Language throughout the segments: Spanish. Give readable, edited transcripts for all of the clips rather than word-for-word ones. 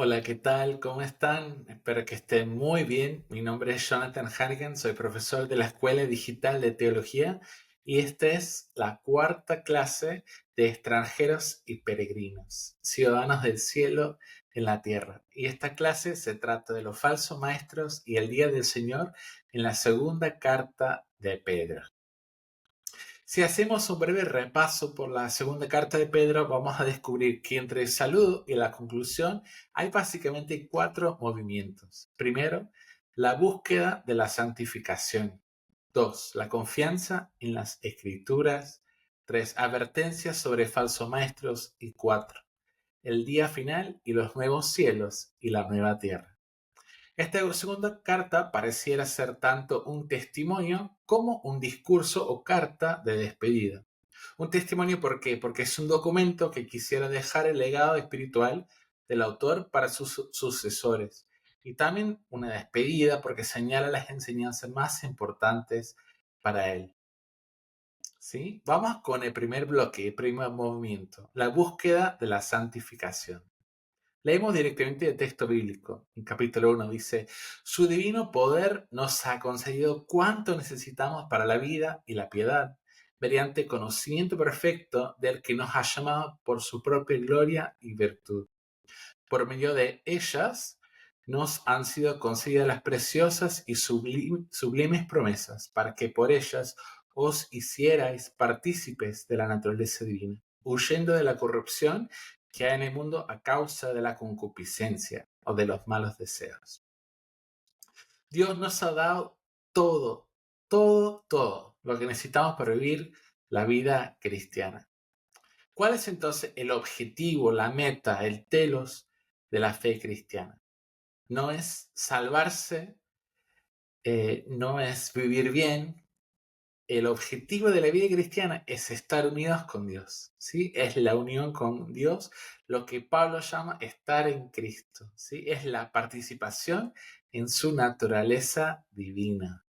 Hola, ¿qué tal? ¿Cómo están? Espero que estén muy bien. Mi nombre es Jonathan Harrigan, soy profesor de la Escuela Digital de Teología y esta es la cuarta clase de extranjeros y peregrinos, ciudadanos del cielo en la tierra. Y esta clase se trata de los falsos maestros y el día del Señor en la segunda carta de Pedro. Si hacemos un breve repaso por la segunda carta de Pedro, vamos a descubrir que entre el saludo y la conclusión hay básicamente cuatro movimientos. Primero, la búsqueda de la santificación. Dos, la confianza en las escrituras. Tres, advertencias sobre falsos maestros. Y cuatro, el día final y los nuevos cielos y la nueva tierra. Esta segunda carta pareciera ser tanto un testimonio como un discurso o carta de despedida. Un testimonio, ¿por qué? Porque es un documento que quisiera dejar el legado espiritual del autor para sus sucesores. Y también una despedida porque señala las enseñanzas más importantes para él. ¿Sí? Vamos con el primer bloque, el primer movimiento, la búsqueda de la santificación. Leemos directamente el texto bíblico. En capítulo 1 dice, su divino poder nos ha concedido cuanto necesitamos para la vida y la piedad, mediante conocimiento perfecto del que nos ha llamado por su propia gloria y virtud. Por medio de ellas nos han sido concedidas las preciosas y sublimes promesas, para que por ellas os hicierais partícipes de la naturaleza divina, huyendo de la corrupción que hay en el mundo a causa de la concupiscencia o de los malos deseos. Dios nos ha dado todo lo que necesitamos para vivir la vida cristiana. ¿Cuál es entonces el objetivo, la meta, el telos de la fe cristiana? No es salvarse, no es vivir bien. El objetivo de la vida cristiana es estar unidos con Dios, ¿sí? Es la unión con Dios, lo que Pablo llama estar en Cristo, ¿sí? Es la participación en su naturaleza divina.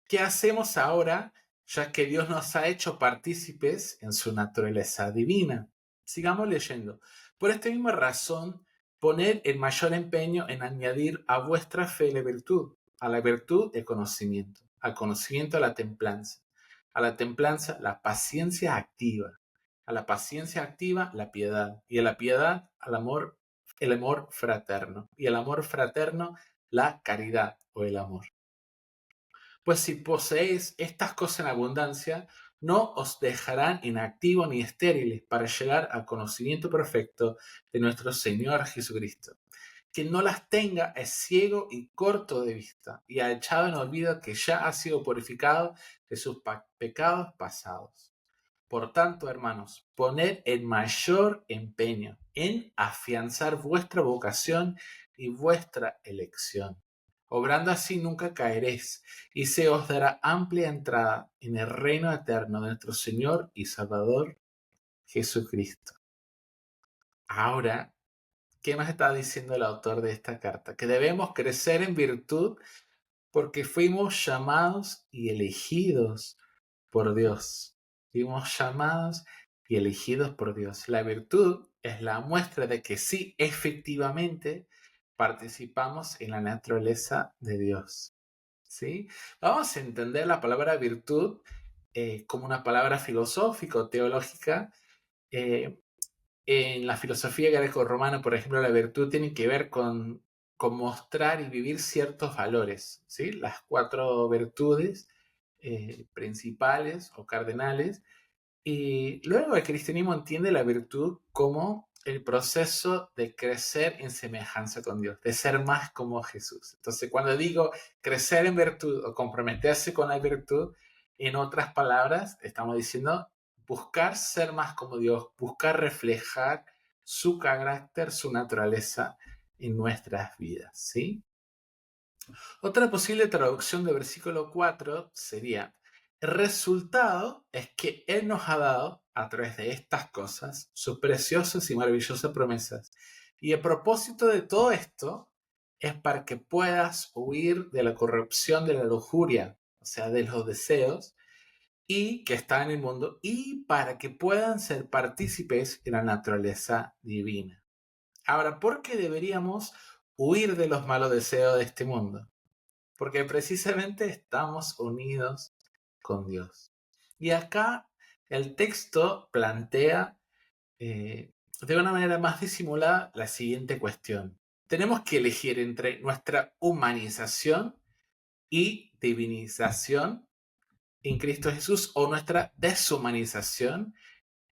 ¿Qué hacemos ahora, ya que Dios nos ha hecho partícipes en su naturaleza divina? Sigamos leyendo. Por esta misma razón, poned el mayor empeño en añadir a vuestra fe la virtud, a la virtud el conocimiento, al conocimiento a la templanza la paciencia activa, a la paciencia activa la piedad, y a la piedad al amor, el amor fraterno, y el amor fraterno la caridad o el amor. Pues si poseéis estas cosas en abundancia, no os dejarán inactivos ni estériles para llegar al conocimiento perfecto de nuestro Señor Jesucristo. Quien no las tenga es ciego y corto de vista, y ha echado en olvido que ya ha sido purificado de sus pecados pasados. Por tanto, hermanos, poned el mayor empeño en afianzar vuestra vocación y vuestra elección. Obrando así nunca caeréis, y se os dará amplia entrada en el reino eterno de nuestro Señor y Salvador Jesucristo. Ahora, ¿qué nos está diciendo el autor de esta carta? Que debemos crecer en virtud porque fuimos llamados y elegidos por Dios. Fuimos llamados y elegidos por Dios. La virtud es la muestra de que sí, efectivamente, participamos en la naturaleza de Dios. ¿Sí? Vamos a entender la palabra virtud como una palabra filosófica o teológica. Eh, en la filosofía greco-romana, por ejemplo, la virtud tiene que ver con mostrar y vivir ciertos valores, ¿sí? Las cuatro virtudes principales o cardenales. Y luego el cristianismo entiende la virtud como el proceso de crecer en semejanza con Dios, de ser más como Jesús. Entonces, cuando digo crecer en virtud o comprometerse con la virtud, en otras palabras, estamos diciendo buscar ser más como Dios, buscar reflejar su carácter, su naturaleza en nuestras vidas, ¿sí? Otra posible traducción del versículo 4 sería, el resultado es que Él nos ha dado, a través de estas cosas, sus preciosas y maravillosas promesas. Y el propósito de todo esto es para que puedas huir de la corrupción de la lujuria, o sea, de los deseos, y que está en el mundo, y para que puedan ser partícipes en la naturaleza divina. Ahora, ¿por qué deberíamos huir de los malos deseos de este mundo? Porque precisamente estamos unidos con Dios. Y acá el texto plantea de una manera más disimulada la siguiente cuestión. Tenemos que elegir entre nuestra humanización y divinización en Cristo Jesús o nuestra deshumanización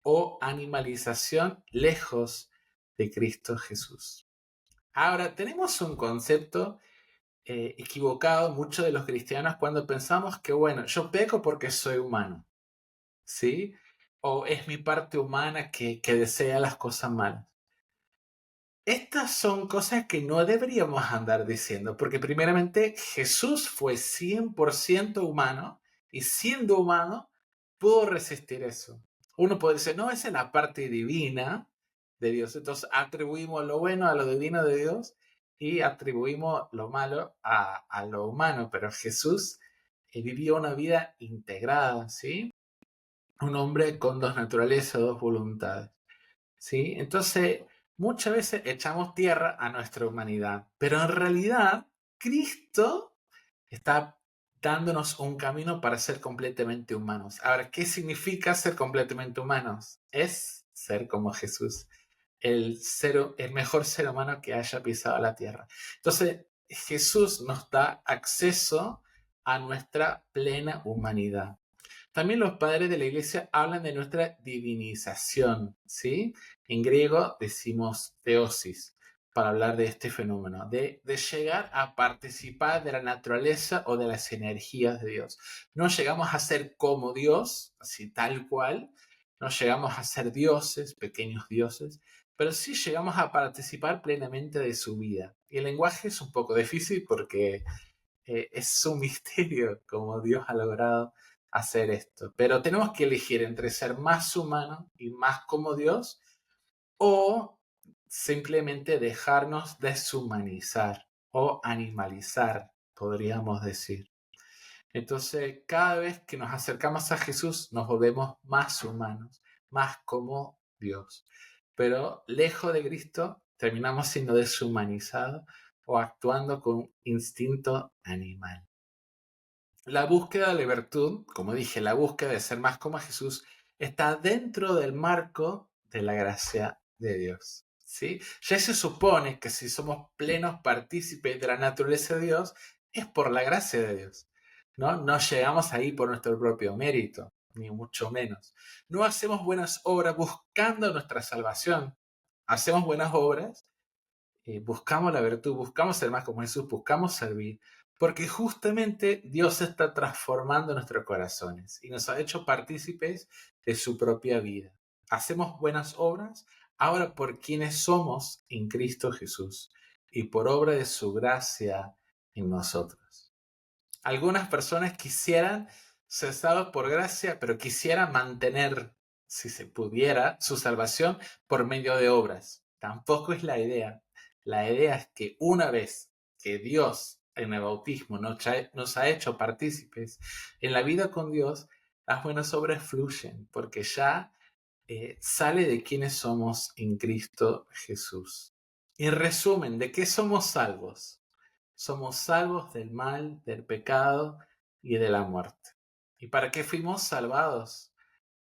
o animalización lejos de Cristo Jesús. Ahora, tenemos un concepto equivocado muchos de los cristianos cuando pensamos que, bueno, yo peco porque soy humano, ¿sí? O es mi parte humana que desea las cosas malas. Estas son cosas que no deberíamos andar diciendo, porque primeramente Jesús fue 100% humano y siendo humano pudo resistir eso. Uno puede decir, no, esa es la parte divina de Dios. Entonces atribuimos lo bueno a lo divino de Dios y atribuimos lo malo a lo humano, pero Jesús vivió una vida integrada, ¿sí? Un hombre con dos naturalezas, dos voluntades. ¿Sí? Entonces, muchas veces echamos tierra a nuestra humanidad, pero en realidad Cristo está dándonos un camino para ser completamente humanos. Ahora, ¿qué significa ser completamente humanos? Es ser como Jesús, el mejor ser humano que haya pisado la tierra. Entonces, Jesús nos da acceso a nuestra plena humanidad. También los padres de la iglesia hablan de nuestra divinización, ¿sí? En griego decimos theosis para hablar de este fenómeno, de llegar a participar de la naturaleza o de las energías de Dios. No llegamos a ser como Dios, así tal cual, no llegamos a ser dioses, pequeños dioses, pero sí llegamos a participar plenamente de su vida. Y el lenguaje es un poco difícil porque es un misterio cómo Dios ha logrado hacer esto. Pero tenemos que elegir entre ser más humano y más como Dios o simplemente dejarnos deshumanizar o animalizar, podríamos decir. Entonces, cada vez que nos acercamos a Jesús, nos volvemos más humanos, más como Dios. Pero lejos de Cristo, terminamos siendo deshumanizados o actuando con un instinto animal. La búsqueda de virtud, como dije, la búsqueda de ser más como Jesús, está dentro del marco de la gracia de Dios. ¿Sí? Ya se supone que si somos plenos partícipes de la naturaleza de Dios, es por la gracia de Dios. No llegamos ahí por nuestro propio mérito, ni mucho menos. No hacemos buenas obras buscando nuestra salvación. Hacemos buenas obras, buscamos la virtud, buscamos ser más como Jesús, buscamos servir, porque justamente Dios está transformando nuestros corazones y nos ha hecho partícipes de su propia vida. Hacemos buenas obras ahora por quienes somos en Cristo Jesús y por obra de su gracia en nosotros. Algunas personas quisieran ser salvos por gracia, pero quisieran mantener, si se pudiera, su salvación por medio de obras. Tampoco es la idea. La idea es que una vez que Dios en el bautismo nos ha hecho partícipes en la vida con Dios, las buenas obras fluyen, porque ya sale de quienes somos en Cristo Jesús. En resumen, ¿de qué somos salvos? Somos salvos del mal, del pecado y de la muerte. ¿Y para qué fuimos salvados?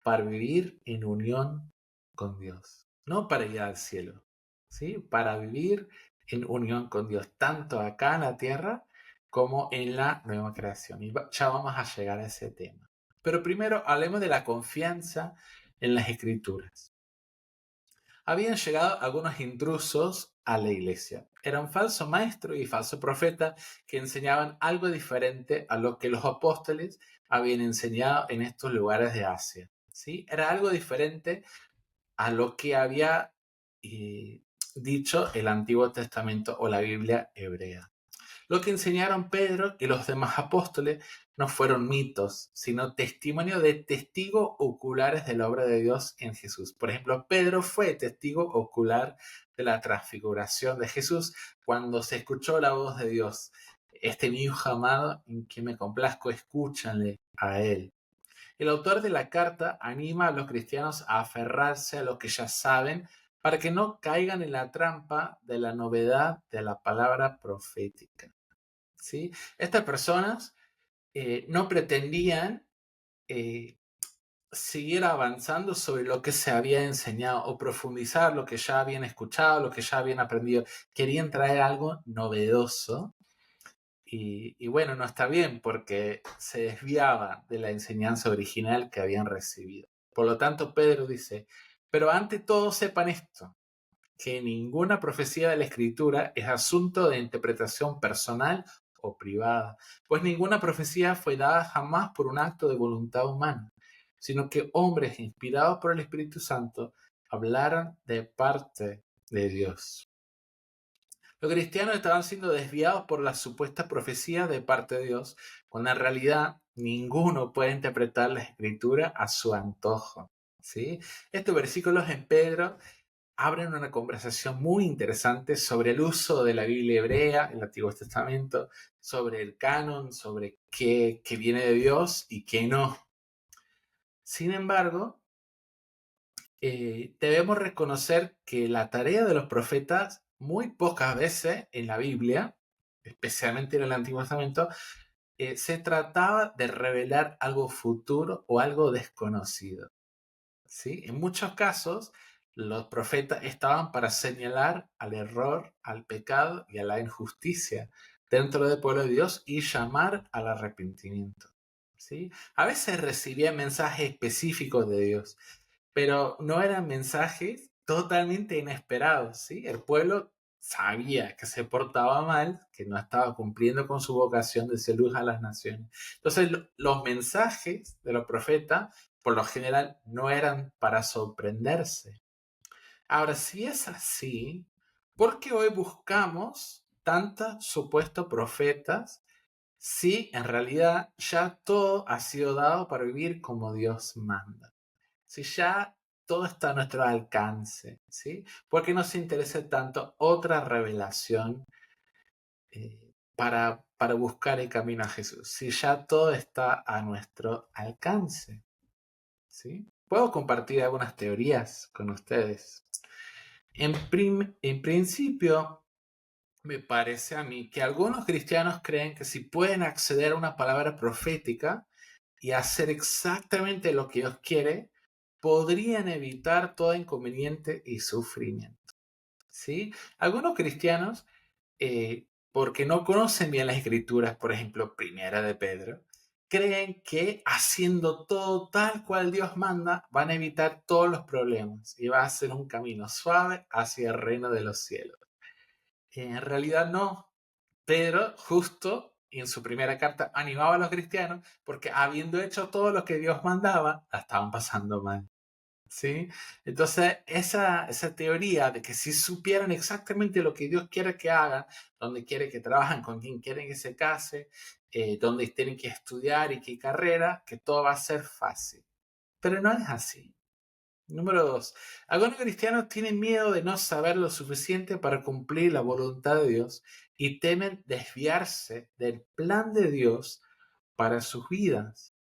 Para vivir en unión con Dios, no para ir al cielo, ¿sí? Para vivir en unión con Dios, tanto acá en la tierra como en la nueva creación. Y ya vamos a llegar a ese tema. Pero primero hablemos de la confianza en las Escrituras. Habían llegado algunos intrusos a la iglesia. Eran falso maestro y falso profeta que enseñaban algo diferente a lo que los apóstoles habían enseñado en estos lugares de Asia. ¿Sí? Era algo diferente a lo que había dicho el Antiguo Testamento o la Biblia hebrea. Lo que enseñaron Pedro y los demás apóstoles no fueron mitos, sino testimonio de testigos oculares de la obra de Dios en Jesús. Por ejemplo, Pedro fue testigo ocular de la transfiguración de Jesús cuando se escuchó la voz de Dios. Este mi hijo amado en quien me complazco, escúchanle a él. El autor de la carta anima a los cristianos a aferrarse a lo que ya saben para que no caigan en la trampa de la novedad de la palabra profética. ¿Sí? Estas personas no pretendían seguir avanzando sobre lo que se había enseñado o profundizar lo que ya habían escuchado, lo que ya habían aprendido. Querían traer algo novedoso y bueno, no está bien porque se desviaba de la enseñanza original que habían recibido. Por lo tanto, Pedro dice, pero ante todo sepan esto, que ninguna profecía de la Escritura es asunto de interpretación personal o privada, pues ninguna profecía fue dada jamás por un acto de voluntad humana, sino que hombres inspirados por el Espíritu Santo hablaron de parte de Dios. Los cristianos estaban siendo desviados por la supuesta profecía de parte de Dios, cuando en realidad ninguno puede interpretar la Escritura a su antojo. ¿Sí? Estos versículos en Pedro abren una conversación muy interesante sobre el uso de la Biblia hebrea, el Antiguo Testamento, sobre el canon, sobre qué viene de Dios y qué no. Sin embargo, debemos reconocer que la tarea de los profetas, muy pocas veces en la Biblia, especialmente en el Antiguo Testamento, se trataba de revelar algo futuro o algo desconocido. ¿Sí? En muchos casos, los profetas estaban para señalar al error, al pecado y a la injusticia dentro del pueblo de Dios y llamar al arrepentimiento. ¿Sí? A veces recibían mensajes específicos de Dios, pero no eran mensajes totalmente inesperados. ¿Sí? El pueblo sabía que se portaba mal, que no estaba cumpliendo con su vocación de ser luz a las naciones. Entonces, los mensajes de los profetas por lo general no eran para sorprenderse. Ahora, si es así, ¿por qué hoy buscamos tantos supuestos profetas si en realidad ya todo ha sido dado para vivir como Dios manda? Si ya todo está a nuestro alcance, ¿sí? ¿Por qué nos interesa tanto otra revelación para buscar el camino a Jesús? Si ya todo está a nuestro alcance. ¿Sí? Puedo compartir algunas teorías con ustedes. En principio, me parece a mí que algunos cristianos creen que si pueden acceder a una palabra profética y hacer exactamente lo que Dios quiere, podrían evitar todo inconveniente y sufrimiento. ¿Sí? Algunos cristianos, porque no conocen bien las escrituras, por ejemplo, Primera de Pedro, creen que haciendo todo tal cual Dios manda, van a evitar todos los problemas y va a ser un camino suave hacia el reino de los cielos. En realidad no. Pedro, justo en su primera carta, animaba a los cristianos porque habiendo hecho todo lo que Dios mandaba, la estaban pasando mal. ¿Sí? Entonces, esa teoría de que si supieran exactamente lo que Dios quiere que hagan, dónde quiere que trabajen, con quién quieren que se case, dónde tienen que estudiar y qué carrera, que todo va a ser fácil. Pero no es así. Número 2. Algunos cristianos tienen miedo de no saber lo suficiente para cumplir la voluntad de Dios y temen desviarse del plan de Dios para sus vidas.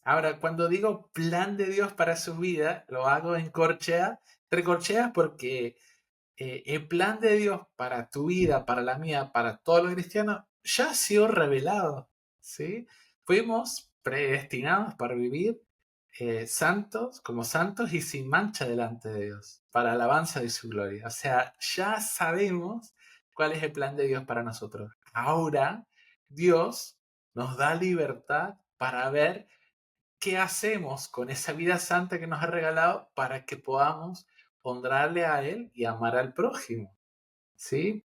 Ahora, cuando digo plan de Dios para su vida, lo hago en corchea, entre corcheas porque el plan de Dios para tu vida, para la mía, para todos los cristianos, ya ha sido revelado. ¿Sí? Fuimos predestinados para vivir como santos y sin mancha delante de Dios, para alabanza de su gloria. O sea, ya sabemos cuál es el plan de Dios para nosotros. Ahora, Dios nos da libertad para ver qué hacemos con esa vida santa que nos ha regalado para que podamos honrarle a Él y amar al prójimo. ¿Sí?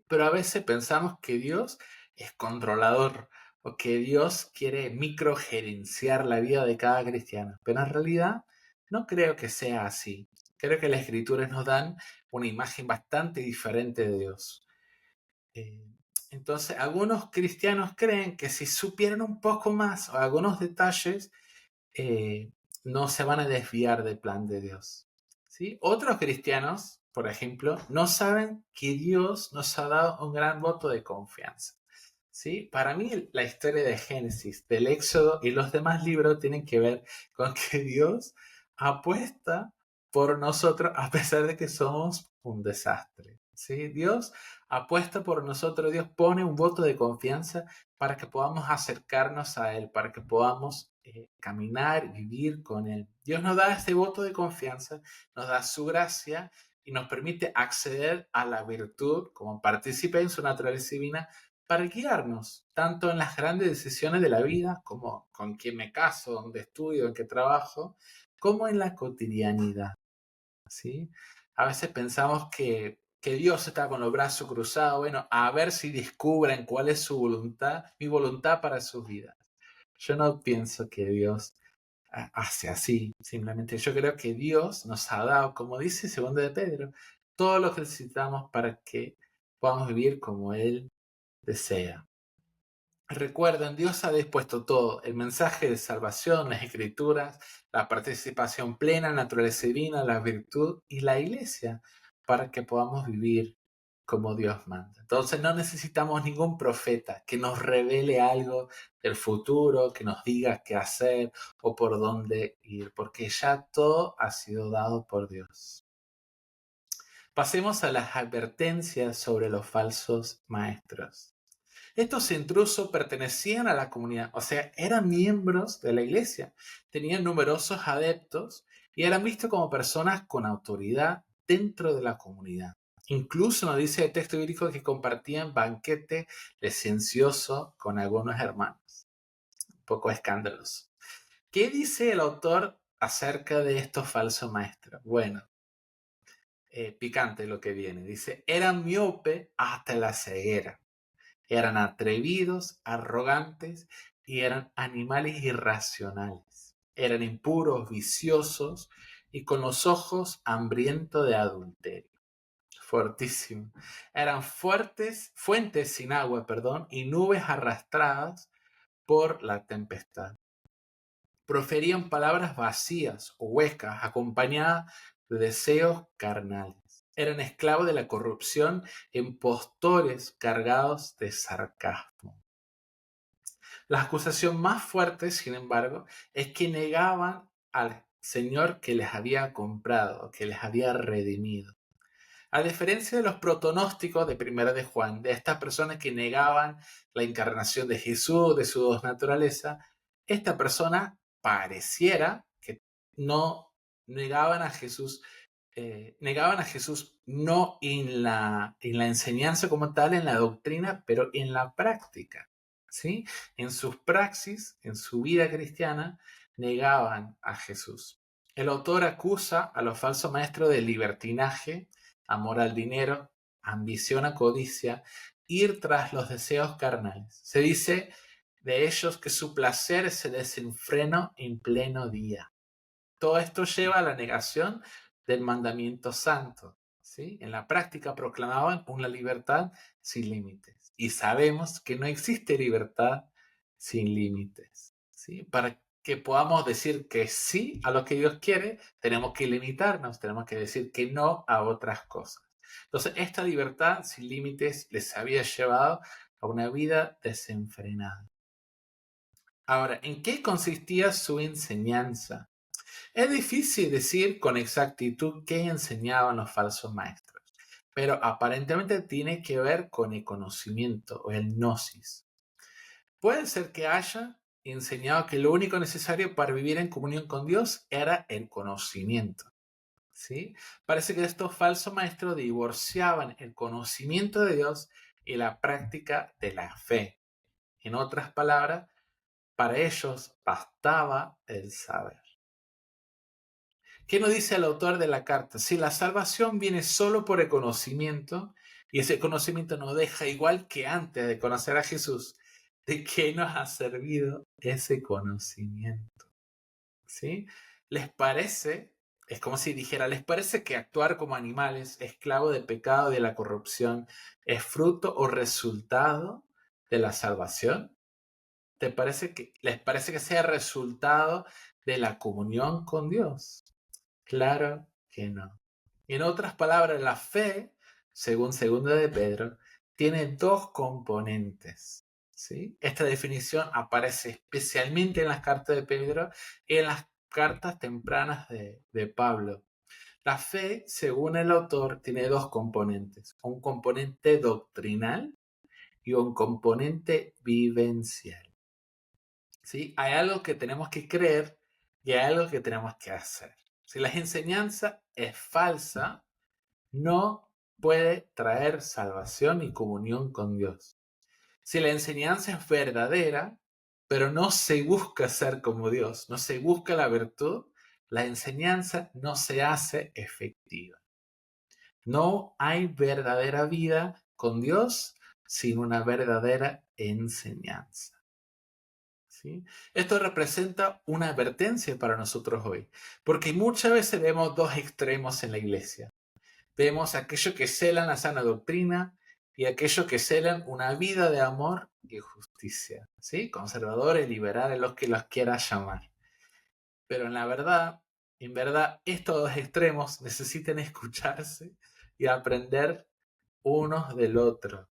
Pero a veces pensamos que Dios es controlador o que Dios quiere microgerenciar la vida de cada cristiano. Pero en realidad no creo que sea así. Creo que las escrituras nos dan una imagen bastante diferente de Dios. Eh, entonces, algunos cristianos creen que si supieran un poco más o algunos detalles, eh, no se van a desviar del plan de Dios. ¿Sí? Otros cristianos, por ejemplo, no saben que Dios nos ha dado un gran voto de confianza. ¿Sí? Para mí, la historia de Génesis, del Éxodo y los demás libros tienen que ver con que Dios apuesta por nosotros a pesar de que somos un desastre. ¿Sí? Dios apuesta por nosotros, Dios pone un voto de confianza para que podamos acercarnos a Él, para que podamos caminar, vivir con Él. Dios nos da este voto de confianza, nos da su gracia y nos permite acceder a la virtud como partícipe en su naturaleza divina para guiarnos, tanto en las grandes decisiones de la vida, como con quién me caso, dónde estudio, en qué trabajo, como en la cotidianidad. ¿Sí? A veces pensamos que Dios está con los brazos cruzados, bueno, a ver si descubren cuál es su voluntad, mi voluntad para sus vidas. Yo no pienso que Dios hace así, simplemente yo creo que Dios nos ha dado, como dice segundo de Pedro, todo lo que necesitamos para que podamos vivir como Él desea. Recuerden, Dios ha dispuesto todo, el mensaje de salvación, las escrituras, la participación plena, la naturaleza divina, la virtud y la iglesia, para que podamos vivir como Dios manda. Entonces no necesitamos ningún profeta que nos revele algo del futuro, que nos diga qué hacer o por dónde ir, porque ya todo ha sido dado por Dios. Pasemos a las advertencias sobre los falsos maestros. Estos intrusos pertenecían a la comunidad, o sea, eran miembros de la iglesia, tenían numerosos adeptos y eran vistos como personas con autoridad dentro de la comunidad. Incluso nos dice el texto bíblico que compartían banquete licencioso con algunos hermanos. Un poco escandaloso. ¿Qué dice el autor acerca de estos falsos maestros? Bueno, picante lo que viene. Dice, eran miope hasta la ceguera. Eran atrevidos, arrogantes y eran animales irracionales. Eran impuros, viciosos y con los ojos hambrientos de adulterio. Fortísimo. Eran fuentes sin agua, y nubes arrastradas por la tempestad. Proferían palabras vacías o huecas, acompañadas de deseos carnales. Eran esclavos de la corrupción, impostores cargados de sarcasmo. La acusación más fuerte, sin embargo, es que negaban al Señor que les había comprado, que les había redimido. A diferencia de los protonósticos de Primera de Juan, de estas personas que negaban la encarnación de Jesús, de su dos naturaleza, esta persona pareciera que no negaban a Jesús, no en la enseñanza como tal, en la doctrina, pero en la práctica. ¿Sí? En sus praxis, en su vida cristiana, negaban a Jesús. El autor acusa a los falsos maestros de libertinaje, amor al dinero, ambición a codicia, ir tras los deseos carnales. Se dice de ellos que su placer es el desenfreno en pleno día. Todo esto lleva a la negación del mandamiento santo. ¿Sí? En la práctica proclamaban una libertad sin límites. Y sabemos que no existe libertad sin límites. ¿Sí? Para que podamos decir que sí a lo que Dios quiere, tenemos que limitarnos, tenemos que decir que no a otras cosas. Entonces, esta libertad sin límites les había llevado a una vida desenfrenada. Ahora, ¿en qué consistía su enseñanza? Es difícil decir con exactitud qué enseñaban los falsos maestros, pero aparentemente tiene que ver con el conocimiento o el gnosis. Puede ser que haya enseñado que lo único necesario para vivir en comunión con Dios era el conocimiento. ¿Sí? Parece que estos falsos maestros divorciaban el conocimiento de Dios y la práctica de la fe. En otras palabras, para ellos bastaba el saber. ¿Qué nos dice el autor de la carta? Si la salvación viene solo por el conocimiento, y ese conocimiento nos deja igual que antes de conocer a Jesús, ¿de qué nos ha servido ese conocimiento? ¿Sí? ¿Les parece? Es como si dijera, ¿les parece que actuar como animales, esclavos del pecado y de la corrupción, es fruto o resultado de la salvación? ¿Les parece que sea resultado de la comunión con Dios? Claro que no. En otras palabras, la fe, según segundo de Pedro, tiene dos componentes. ¿Sí? Esta definición aparece especialmente en las cartas de Pedro y en las cartas tempranas de Pablo. La fe, según el autor, tiene dos componentes, un componente doctrinal y un componente vivencial. ¿Sí? Hay algo que tenemos que creer y hay algo que tenemos que hacer. Si la enseñanza es falsa, no puede traer salvación y comunión con Dios. Si la enseñanza es verdadera, pero no se busca ser como Dios, no se busca la virtud, la enseñanza no se hace efectiva. No hay verdadera vida con Dios sin una verdadera enseñanza. ¿Sí? Esto representa una advertencia para nosotros hoy, porque muchas veces vemos dos extremos en la iglesia. Vemos aquellos que celan la sana doctrina y aquellos que celan una vida de amor y justicia. ¿Sí? Conservadores, liberales, los que los quieras llamar. Pero en verdad, estos dos extremos necesitan escucharse y aprender unos del otro.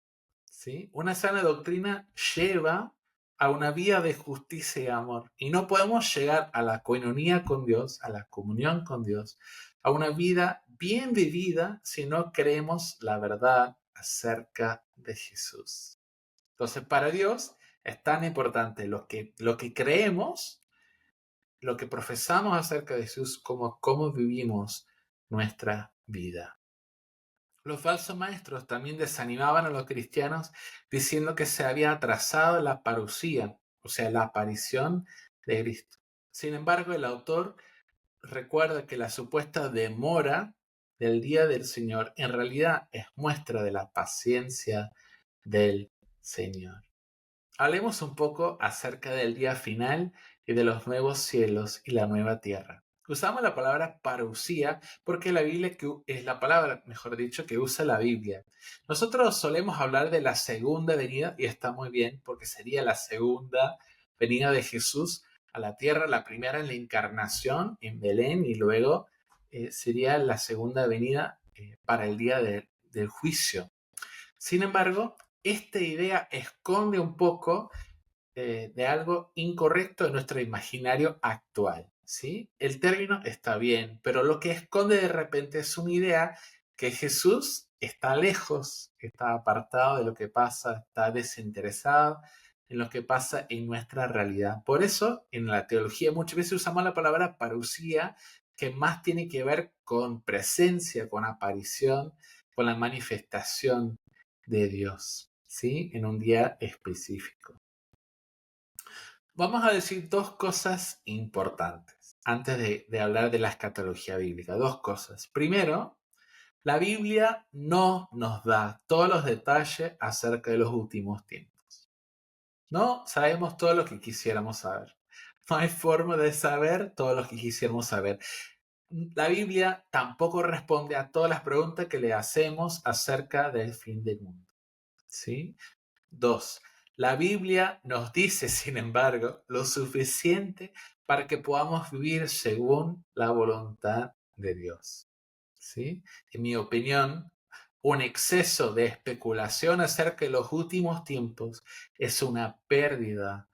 ¿Sí? Una sana doctrina lleva a una vida de justicia y amor. Y no podemos llegar a la coinonía con Dios, a la comunión con Dios, a una vida bien vivida si no creemos la verdad acerca de Jesús. Entonces, para Dios es tan importante lo que creemos, lo que profesamos acerca de Jesús, como cómo vivimos nuestra vida. Los falsos maestros también desanimaban a los cristianos diciendo que se había atrasado la parusía, o sea, la aparición de Cristo. Sin embargo, el autor recuerda que la supuesta demora del día del Señor en realidad es muestra de la paciencia del Señor. Hablemos un poco acerca del día final y de los nuevos cielos y la nueva tierra. Usamos la palabra parusía porque la Biblia es la palabra, mejor dicho, que usa la Biblia. Nosotros solemos hablar de la segunda venida y está muy bien porque sería la segunda venida de Jesús a la tierra, la primera en la encarnación en Belén y luego sería la segunda venida para el día del juicio. Sin embargo, esta idea esconde un poco de algo incorrecto en nuestro imaginario actual. ¿Sí? El término está bien, pero lo que esconde de repente es una idea que Jesús está lejos, está apartado de lo que pasa, está desinteresado en lo que pasa en nuestra realidad. Por eso, en la teología muchas veces usamos la palabra parusía, que más tiene que ver con presencia, con aparición, con la manifestación de Dios, ¿sí? En un día específico. Vamos a decir dos cosas importantes antes de hablar de la escatología bíblica. Dos cosas. Primero, la Biblia no nos da todos los detalles acerca de los últimos tiempos. No sabemos todo lo que quisiéramos saber. No hay forma de saber todo lo que quisiéramos saber. La Biblia tampoco responde a todas las preguntas que le hacemos acerca del fin del mundo. ¿Sí? Dos, la Biblia nos dice, sin embargo, lo suficiente para que podamos vivir según la voluntad de Dios. ¿Sí? En mi opinión, un exceso de especulación acerca de los últimos tiempos es una pérdida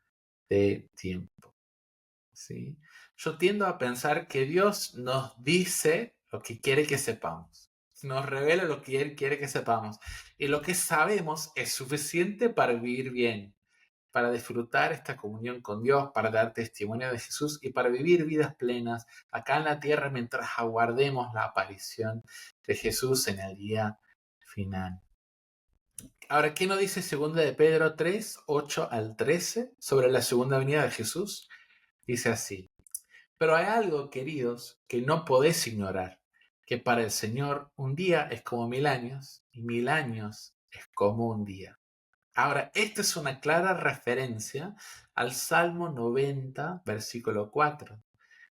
de tiempo. ¿Sí? Yo tiendo a pensar que Dios nos dice lo que quiere que sepamos. Nos revela lo que Él quiere que sepamos. Y lo que sabemos es suficiente para vivir bien, para disfrutar esta comunión con Dios, para dar testimonio de Jesús y para vivir vidas plenas acá en la tierra mientras aguardemos la aparición de Jesús en el día final. Ahora, ¿qué nos dice 2 de Pedro 3, 8 al 13 sobre la segunda venida de Jesús? Dice así: pero hay algo, queridos, que no podés ignorar, que para el Señor un día es como 1000 años y 1000 años es como un día. Ahora, esta es una clara referencia al Salmo 90, versículo 4.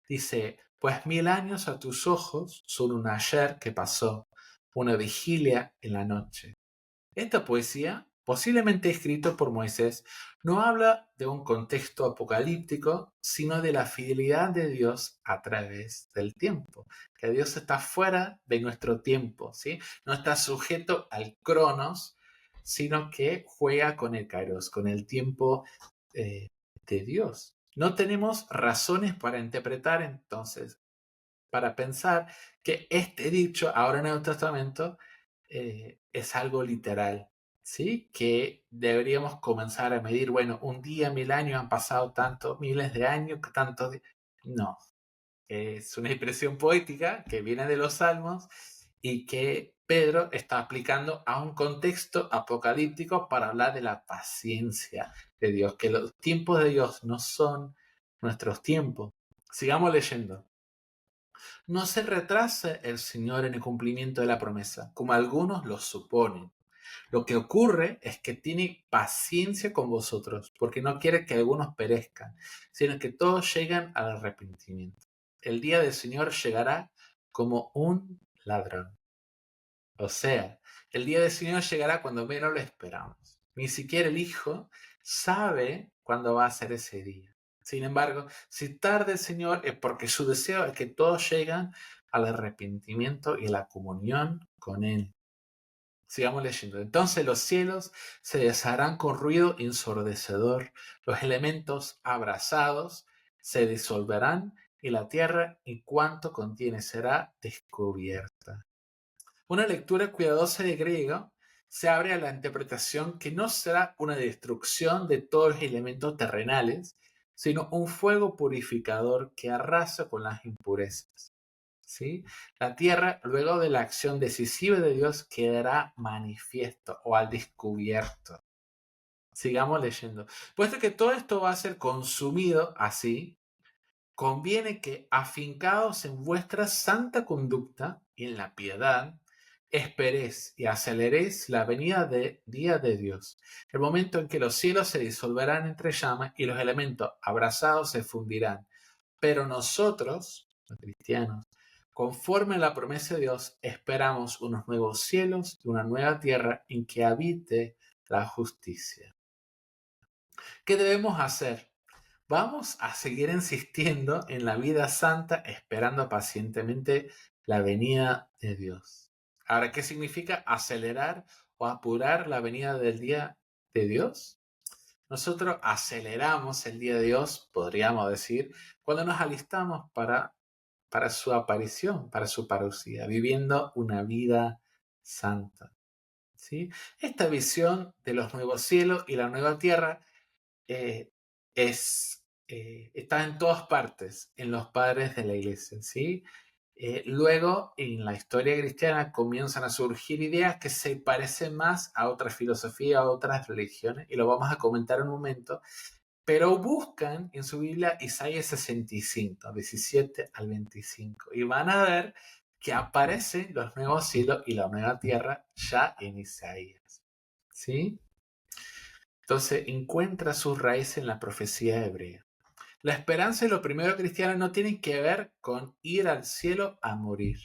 Dice, pues 1000 años a tus ojos son un ayer que pasó, una vigilia en la noche. Esta poesía, posiblemente escrita por Moisés, no habla de un contexto apocalíptico, sino de la fidelidad de Dios a través del tiempo. Que Dios está fuera de nuestro tiempo, ¿sí? No está sujeto al cronos, sino que juega con el kairos, con el tiempo de Dios. No tenemos razones para interpretar entonces para pensar que este dicho ahora en el Nuevo Testamento es algo literal, ¿sí? Que deberíamos comenzar a medir, bueno, un día, 1000 años, han pasado tantos miles de años, tantos días. No, es una expresión poética que viene de los Salmos y que Pedro está aplicando a un contexto apocalíptico para hablar de la paciencia de Dios, que los tiempos de Dios no son nuestros tiempos. Sigamos leyendo. No se retrase el Señor en el cumplimiento de la promesa, como algunos lo suponen. Lo que ocurre es que tiene paciencia con vosotros, porque no quiere que algunos perezcan, sino que todos lleguen al arrepentimiento. El día del Señor llegará como un ladrón. O sea, el día del Señor llegará cuando menos lo esperamos. Ni siquiera el Hijo sabe cuándo va a ser ese día. Sin embargo, si tarda el Señor es porque su deseo es que todos lleguen al arrepentimiento y a la comunión con Él. Sigamos leyendo. Entonces los cielos se desharán con ruido ensordecedor, los elementos abrasados se disolverán y la tierra y cuanto contiene será descubierta. Una lectura cuidadosa de griego se abre a la interpretación que no será una destrucción de todos los elementos terrenales, sino un fuego purificador que arrasa con las impurezas. ¿Sí? La tierra, luego de la acción decisiva de Dios, quedará manifiesto o al descubierto. Sigamos leyendo. Puesto que todo esto va a ser consumido así, conviene que, afincados en vuestra santa conducta y en la piedad, esperéis y aceleréis la venida de día de Dios, el momento en que los cielos se disolverán entre llamas y los elementos abrasados se fundirán. Pero nosotros, los cristianos, conforme a la promesa de Dios, esperamos unos nuevos cielos y una nueva tierra en que habite la justicia. ¿Qué debemos hacer? Vamos a seguir insistiendo en la vida santa, esperando pacientemente la venida de Dios. Ahora, ¿qué significa acelerar o apurar la venida del día de Dios? Nosotros aceleramos el día de Dios, podríamos decir, cuando nos alistamos para su aparición, para su parucía, viviendo una vida santa. ¿Sí? Esta visión de los nuevos cielos y la nueva tierra eh, está en todas partes, en los padres de la iglesia. ¿Sí? Luego, en la historia cristiana comienzan a surgir ideas que se parecen más a otras filosofías, a otras religiones, y lo vamos a comentar en un momento, pero buscan en su Biblia Isaías 65, 17 al 25, y van a ver que aparecen los nuevos cielos y la nueva tierra ya en Isaías. ¿Sí? Entonces encuentra sus raíces en la profecía hebrea. La esperanza y lo primero cristiano no tienen que ver con ir al cielo a morir.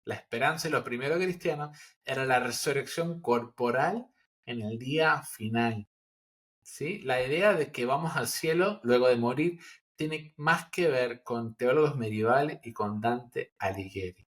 La esperanza y lo primero cristiano era la resurrección corporal en el día final. ¿Sí? La idea de que vamos al cielo luego de morir tiene más que ver con teólogos medievales y con Dante Alighieri.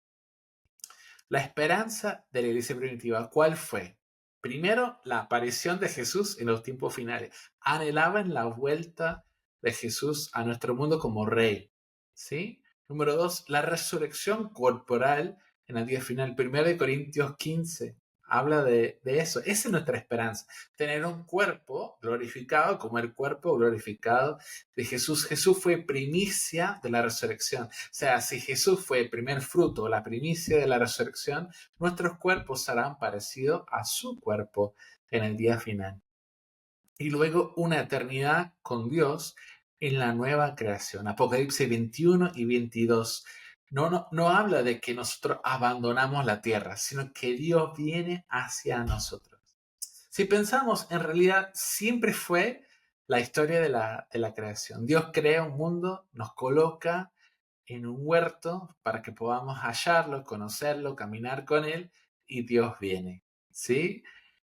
La esperanza de la iglesia primitiva, ¿cuál fue? Primero, la aparición de Jesús en los tiempos finales. Anhelaban la vuelta de Jesús a nuestro mundo como rey. ¿Sí? Número 2, la resurrección corporal en el día final. 1 Corintios 15 habla de eso. Esa es nuestra esperanza. Tener un cuerpo glorificado como el cuerpo glorificado de Jesús. Jesús fue primicia de la resurrección. O sea, si Jesús fue el primer fruto, la primicia de la resurrección, nuestros cuerpos serán parecidos a su cuerpo en el día final. Y luego una eternidad con Dios en la nueva creación. Apocalipsis 21 y 22 no habla de que nosotros abandonamos la tierra, sino que Dios viene hacia nosotros. Si pensamos, en realidad siempre fue la historia de la creación. Dios crea un mundo, nos coloca en un huerto para que podamos hallarlo, conocerlo, caminar con él, y Dios viene. ¿Sí?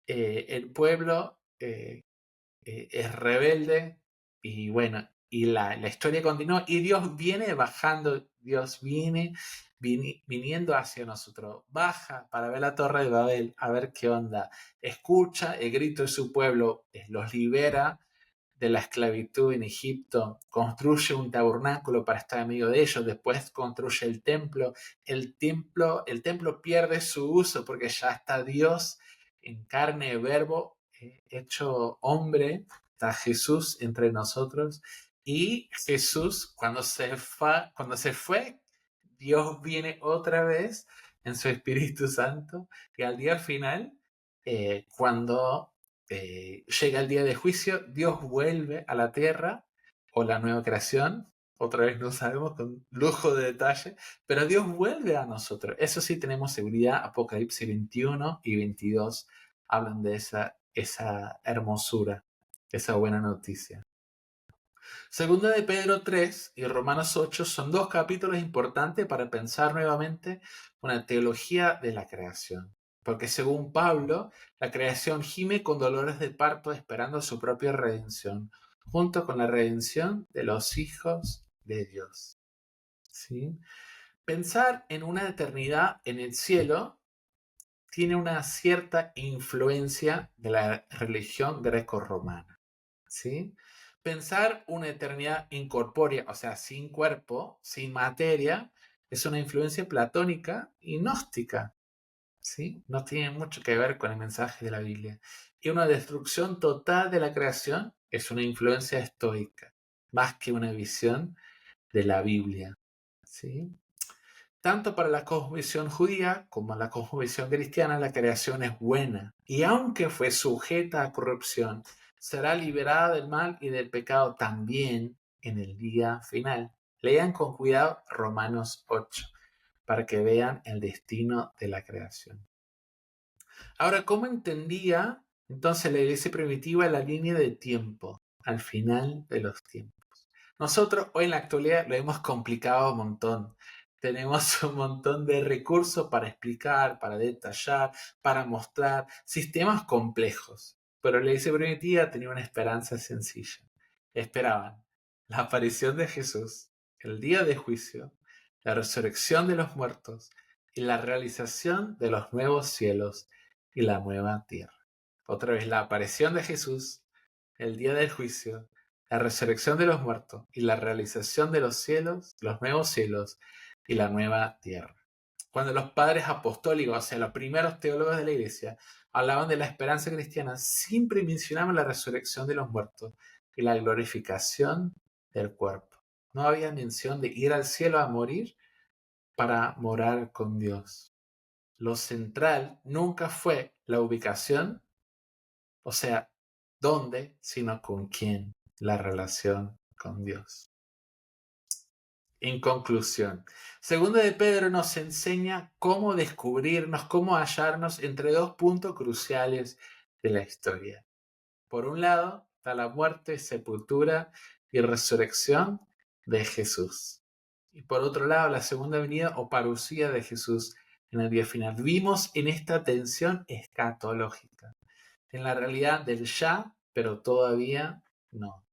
El pueblo es rebelde y bueno, y la historia continúa y Dios viene bajando, Dios viene viniendo hacia nosotros, baja para ver la torre de Babel, a ver qué onda, escucha el grito de su pueblo, los libera de la esclavitud en Egipto, construye un tabernáculo para estar en medio de ellos, después construye el templo. El templo pierde su uso porque ya está Dios en carne, verbo, hecho hombre, está Jesús entre nosotros. Y Jesús, cuando se fue, Dios viene otra vez en su Espíritu Santo, y al día final, cuando llega el día de juicio, Dios vuelve a la tierra, o la nueva creación, otra vez no sabemos con lujo de detalle, pero Dios vuelve a nosotros. Eso sí tenemos seguridad. Apocalipsis 21 y 22 hablan de esa hermosura, esa buena noticia. Segunda de Pedro 3 y Romanos 8 son dos capítulos importantes para pensar nuevamente una teología de la creación. Porque según Pablo, la creación gime con dolores de parto esperando su propia redención, junto con la redención de los hijos de Dios. ¿Sí? Pensar en una eternidad en el cielo tiene una cierta influencia de la religión greco-romana. ¿Sí? Pensar una eternidad incorpórea, o sea, sin cuerpo, sin materia, es una influencia platónica y gnóstica. ¿Sí? No tiene mucho que ver con el mensaje de la Biblia. Y una destrucción total de la creación es una influencia estoica, más que una visión de la Biblia. ¿Sí? Tanto para la cosmovisión judía como la cosmovisión cristiana, la creación es buena, y aunque fue sujeta a corrupción, será liberada del mal y del pecado también en el día final. Lean con cuidado Romanos 8 para que vean el destino de la creación. Ahora, ¿cómo entendía entonces la iglesia primitiva la línea de tiempo al final de los tiempos? Nosotros hoy en la actualidad lo hemos complicado un montón. Tenemos un montón de recursos para explicar, para detallar, para mostrar sistemas complejos. Pero la iglesia primitiva tenía una esperanza sencilla. Esperaban la aparición de Jesús, el día de juicio, la resurrección de los muertos y la realización de los nuevos cielos y la nueva tierra. Otra vez, la aparición de Jesús, el día del juicio, la resurrección de los muertos y la realización de los cielos, los nuevos cielos y la nueva tierra. Cuando los padres apostólicos, o sea, los primeros teólogos de la iglesia, hablaban de la esperanza cristiana, siempre mencionaban la resurrección de los muertos y la glorificación del cuerpo. No había mención de ir al cielo a morir para morar con Dios. Lo central nunca fue la ubicación, o sea, dónde, sino con quién, la relación con Dios. En conclusión, Segunda de Pedro nos enseña cómo descubrirnos, cómo hallarnos entre dos puntos cruciales de la historia. Por un lado, está la muerte, sepultura y resurrección de Jesús. Y por otro lado, la segunda venida o parusía de Jesús en el día final. Vivimos en esta tensión escatológica, en la realidad del ya, pero todavía no.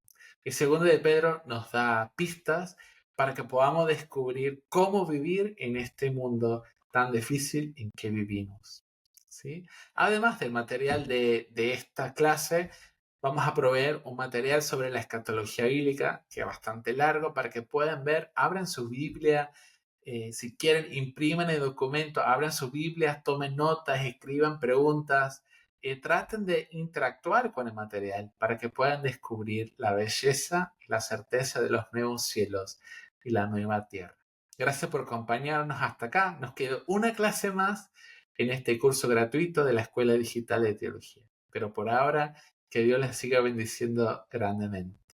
El segundo de Pedro nos da pistas para que podamos descubrir cómo vivir en este mundo tan difícil en que vivimos. ¿Sí? Además del material de esta clase, vamos a proveer un material sobre la escatología bíblica, que es bastante largo, para que puedan ver, abran su Biblia, si quieren, impriman el documento, abran sus Biblias, tomen notas, escriban preguntas, traten de interactuar con el material para que puedan descubrir la belleza y la certeza de los nuevos cielos y la nueva tierra. Gracias por acompañarnos hasta acá. Nos quedó una clase más en este curso gratuito de la Escuela Digital de Teología. Pero por ahora, que Dios les siga bendiciendo grandemente.